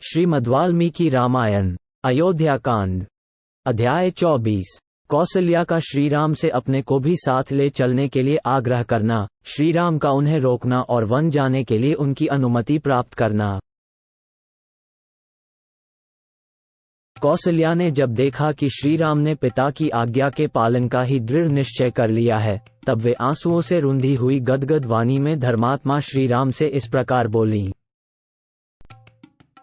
श्रीमद् वाल्मीकि रामायण अयोध्या कांड अध्याय 24। कौसल्या का श्रीराम से अपने को भी साथ ले चलने के लिए आग्रह करना, श्रीराम का उन्हें रोकना और वन जाने के लिए उनकी अनुमति प्राप्त करना। कौसल्या ने जब देखा कि श्रीराम ने पिता की आज्ञा के पालन का ही दृढ़ निश्चय कर लिया है, तब वे आंसुओं से रुंधी हुई गदगद वाणी में धर्मात्मा श्रीराम से इस प्रकार बोली।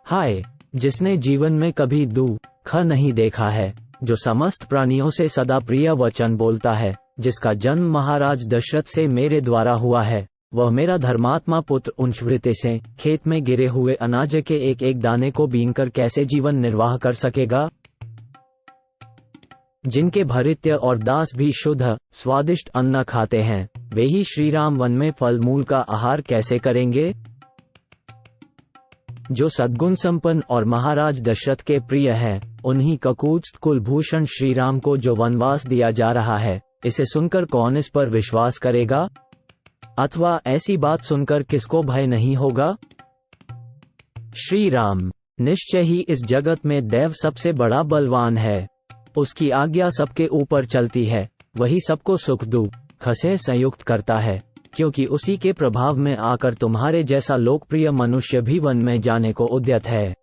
हाय, जिसने जीवन में कभी दुख नहीं देखा है, जो समस्त प्राणियों से सदा प्रिय वचन बोलता है, जिसका जन्म महाराज दशरथ से मेरे द्वारा हुआ है, वह मेरा धर्मात्मा पुत्र उंचवृत्ति से खेत में गिरे हुए अनाज के एक एक दाने को बीनकर कैसे जीवन निर्वाह कर सकेगा? जिनके भृत्य और दास भी शुद्ध स्वादिष्ट अन्न खाते हैं, वे ही श्रीराम वन में फल मूल का आहार कैसे करेंगे? जो सद्गुण संपन्न और महाराज दशरथ के प्रिय हैं, उन्हीं ककूत्स्थ कुलभूषण श्रीराम को जो वनवास दिया जा रहा है, इसे सुनकर कौन इस पर विश्वास करेगा? अथवा ऐसी बात सुनकर किसको भय नहीं होगा? श्रीराम निश्चय ही इस जगत में दैव सबसे बड़ा बलवान है। उसकी आज्ञा सबके ऊपर चलती है, वही सबको सुख दुख से संयुक्त करता है, क्योंकि उसी के प्रभाव में आकर तुम्हारे जैसा लोकप्रिय मनुष्य भी वन में जाने को उद्यत है।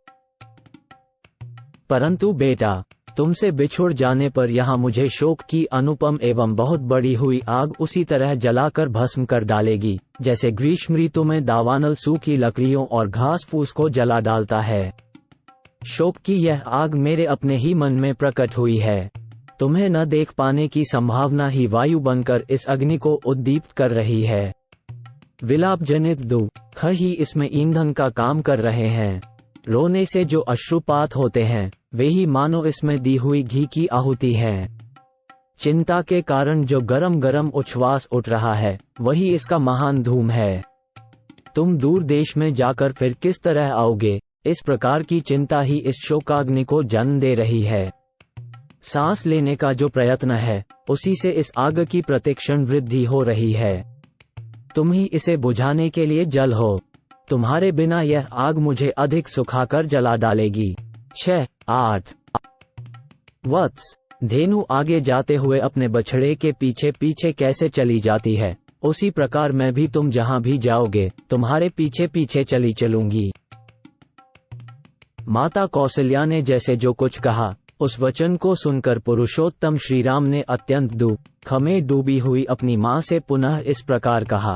परंतु बेटा, तुमसे बिछुड़ जाने पर यहाँ मुझे शोक की अनुपम एवं बहुत बड़ी हुई आग उसी तरह जलाकर भस्म कर डालेगी, जैसे ग्रीष्म ऋतु में दावानल सूखी लकड़ियों और घास फूस को जला डालता है। शोक की यह आग मेरे अपने ही मन में प्रकट हुई है। तुम्हें न देख पाने की संभावना ही वायु बनकर इस अग्नि को उद्दीप्त कर रही है। विलाप जनित दुख ही इसमें ईंधन का काम कर रहे हैं। रोने से जो अश्रुपात होते हैं, वे ही मानो इसमें दी हुई घी की आहुति है। चिंता के कारण जो गरम गरम उच्छ्वास उठ रहा है, वही इसका महान धूम है। तुम दूर देश में जाकर फिर किस तरह आओगे? इस प्रकार की चिंता ही इस शोकाग्नि को जन्म दे रही है। सांस लेने का जो प्रयत्न है, उसी से इस आग की प्रतिक्षण वृद्धि हो रही है। तुम ही इसे बुझाने के लिए जल हो। तुम्हारे बिना यह आग मुझे अधिक सुखाकर जला डालेगी। 6-8 वत्स, धेनु आगे जाते हुए अपने बछड़े के पीछे पीछे कैसे चली जाती है, उसी प्रकार मैं भी तुम जहां भी जाओगे, तुम्हारे पीछे पीछे चली चलूंगी। माता कौसल्या ने जैसे जो कुछ कहा, उस वचन को सुनकर पुरुषोत्तम श्रीराम ने अत्यंत दुख में डूबी हुई अपनी मां से पुनः इस प्रकार कहा।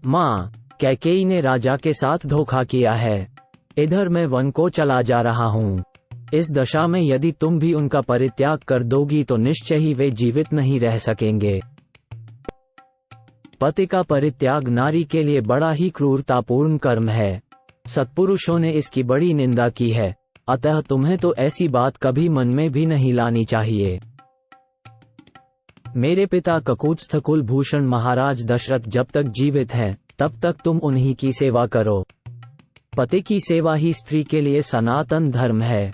मां, कैकेयी ने राजा के साथ धोखा किया है। इधर मैं वन को चला जा रहा हूँ। इस दशा में यदि तुम भी उनका परित्याग कर दोगी तो निश्चय ही वे जीवित नहीं रह सकेंगे। पति का परित्याग नारी के लिए बड़ा ही क्रूरतापूर्ण कर्म है। सत्पुरुषों ने इसकी बड़ी निंदा की है, अतः तुम्हें तो ऐसी बात कभी मन में भी नहीं लानी चाहिए। मेरे पिता ककूत्स्थ कुलभूषण महाराज दशरथ जब तक जीवित हैं, तब तक तुम उन्हीं की सेवा करो। पति की सेवा ही स्त्री के लिए सनातन धर्म है।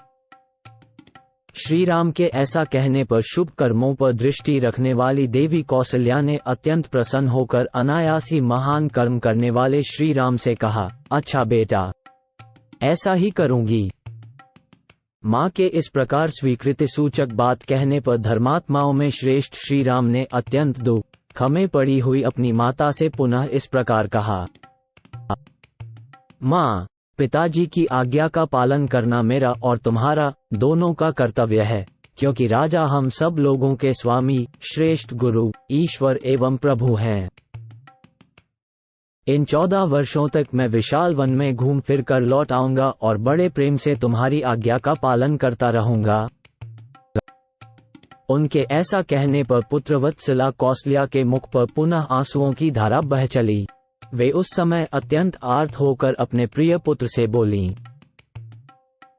श्रीराम के ऐसा कहने पर शुभ कर्मों पर दृष्टि रखने वाली देवी कौसल्या ने अत्यंत प्रसन्न होकर अनायास ही महान कर्म करने वाले श्रीराम से कहा, अच्छा बेटा, ऐसा ही करूंगी। मां के इस प्रकार स्वीकृति सूचक बात कहने पर धर्मात्माओं में श्रेष्ठ श्रीराम ने अत्यंत दुख में पड़ी हुई अपनी माता से पुनः इस प्रकार कहा। मां, पिताजी की आज्ञा का पालन करना मेरा और तुम्हारा दोनों का कर्तव्य है, क्योंकि राजा हम सब लोगों के स्वामी, श्रेष्ठ गुरु, ईश्वर एवं प्रभु हैं। इन 14 वर्षों तक मैं विशाल वन में घूम फिर कर लौट आऊंगा और बड़े प्रेम से तुम्हारी आज्ञा का पालन करता रहूंगा। उनके ऐसा कहने पर पुत्रवत्सला कौसल्या के मुख पर पुनः आंसुओं की धारा बह चली। वे उस समय अत्यंत आर्त होकर अपने प्रिय पुत्र से बोलीं,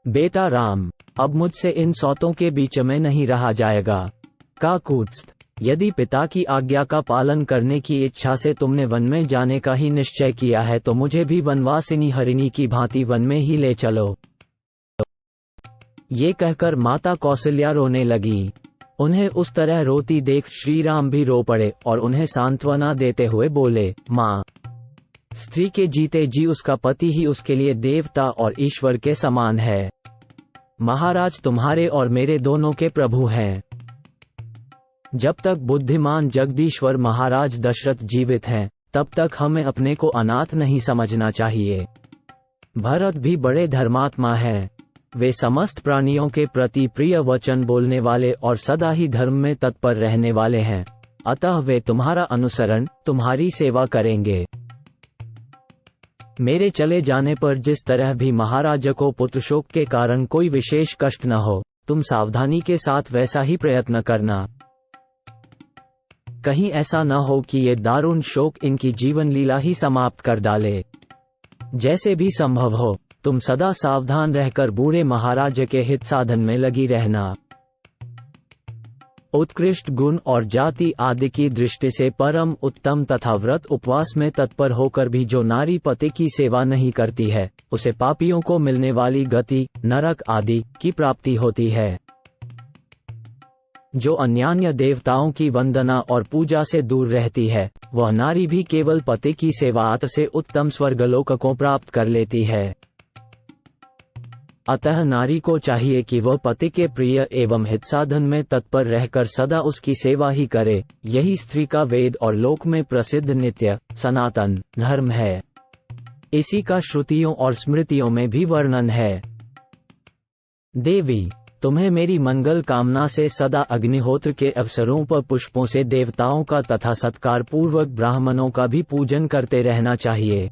बेटा राम, अब मुझसे इन सौतों के बीच में नहीं रहा जाएगा। काकूत्स्थ, यदि पिता की आज्ञा का पालन करने की इच्छा से तुमने वन में जाने का ही निश्चय किया है, तो मुझे भी वनवासिनी हरिणी की भांति वन में ही ले चलो। ये कहकर माता कौसल्या रोने लगी। उन्हें उस तरह रोती देख श्रीराम भी रो पड़े और उन्हें सांत्वना देते हुए बोले, मां, स्त्री के जीते जी उसका पति ही उसके लिए देवता और ईश्वर के समान है। महाराज तुम्हारे और मेरे दोनों के प्रभु हैं। जब तक बुद्धिमान जगदीश्वर महाराज दशरथ जीवित हैं, तब तक हमें अपने को अनाथ नहीं समझना चाहिए। भरत भी बड़े धर्मात्मा हैं। वे समस्त प्राणियों के प्रति प्रिय वचन बोलने वाले और सदा ही धर्म में तत्पर रहने वाले हैं, अतः वे तुम्हारा अनुसरण, तुम्हारी सेवा करेंगे। मेरे चले जाने पर जिस तरह भी महाराज को पुत्रशोक के कारण कोई विशेष कष्ट न हो, तुम सावधानी के साथ वैसा ही प्रयत्न करना। कहीं ऐसा न हो कि ये दारुण शोक इनकी जीवन लीला ही समाप्त कर डाले। जैसे भी संभव हो, तुम सदा सावधान रहकर बूढ़े महाराज के हित साधन में लगी रहना। उत्कृष्ट गुण और जाति आदि की दृष्टि से परम उत्तम तथा व्रत उपवास में तत्पर होकर भी जो नारी पति की सेवा नहीं करती है, उसे पापियों को मिलने वाली गति, नरक आदि की प्राप्ति होती है। जो अन्यान्य देवताओं की वंदना और पूजा से दूर रहती है, वह नारी भी केवल पति की सेवा से उत्तम स्वर्गलोक को प्राप्त कर लेती है। अतः नारी को चाहिए कि वह पति के प्रिय एवं हित साधन में तत्पर रहकर सदा उसकी सेवा ही करे। यही स्त्री का वेद और लोक में प्रसिद्ध नित्य सनातन धर्म है। इसी का श्रुतियों और स्मृतियों में भी वर्णन है। देवी, तुम्हें मेरी मंगल कामना से सदा अग्निहोत्र के अवसरों पर पुष्पों से देवताओं का तथा सत्कार पूर्वक ब्राह्मणों का भी पूजन करते रहना चाहिए।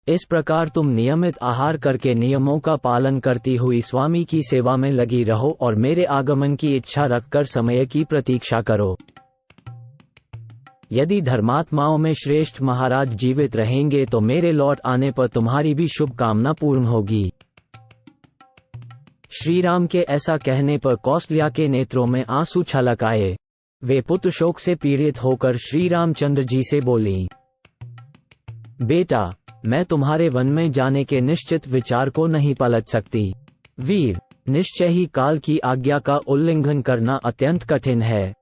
इस प्रकार तुम नियमित आहार करके नियमों का पालन करती हुई स्वामी की सेवा में लगी रहो और मेरे आगमन की इच्छा रखकर समय की प्रतीक्षा करो। यदि धर्मात्माओं में श्रेष्ठ महाराज जीवित रहेंगे तो मेरे लौट आने पर तुम्हारी भी शुभकामना पूर्ण होगी। श्रीराम के ऐसा कहने पर कौसल्या के नेत्रों में आंसू छलक आए। वे पुत्र शोक से पीड़ित होकर श्री रामचंद्र जी से बोली, बेटा, मैं तुम्हारे वन में जाने के निश्चित विचार को नहीं पलट सकती। वीर, निश्चय ही काल की आज्ञा का उल्लंघन करना अत्यंत कठिन है।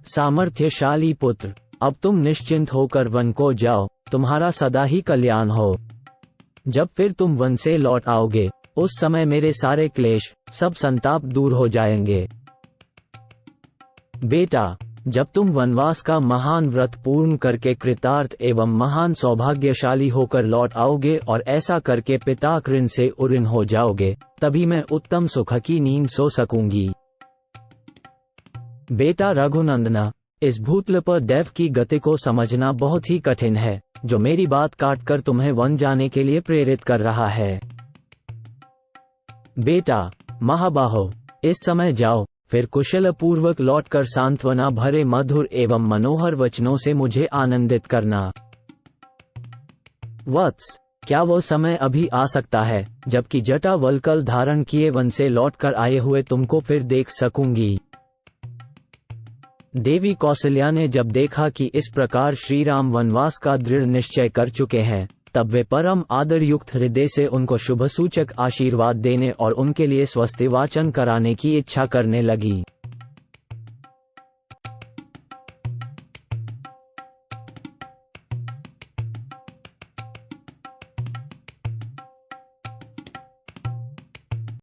सामर्थ्यशाली पुत्र, अब तुम निश्चिंत होकर वन को जाओ, तुम्हारा सदा ही कल्याण हो। जब फिर तुम वन से लौट आओगे, उस समय मेरे सारे क्लेश, सब संताप दूर हो जाएंगे। बेटा, जब तुम वनवास का महान व्रत पूर्ण करके कृतार्थ एवं महान सौभाग्यशाली होकर लौट आओगे और ऐसा करके पिता कृण से उऋण हो जाओगे, तभी मैं उत्तम सुख की नींद सो सकूंगी। बेटा रघुनंदना, इस भूतल पर दैव की गति को समझना बहुत ही कठिन है, जो मेरी बात काटकर तुम्हें वन जाने के लिए प्रेरित कर रहा है। बेटा महाबाहो, इस समय जाओ, फिर कुशल पूर्वक लौटकर सांत्वना भरे मधुर एवं मनोहर वचनों से मुझे आनंदित करना। वत्स, क्या वो समय अभी आ सकता है जबकि जटा वल्कल धारण किए वन से लौटकर आए हुए तुमको फिर देख सकूंगी? देवी कौशल्या ने जब देखा कि इस प्रकार श्रीराम वनवास का दृढ़ निश्चय कर चुके हैं, तब वे परम आदर युक्त हृदय से उनको शुभ सूचक आशीर्वाद देने और उनके लिए स्वस्ति वाचन कराने की इच्छा करने लगी।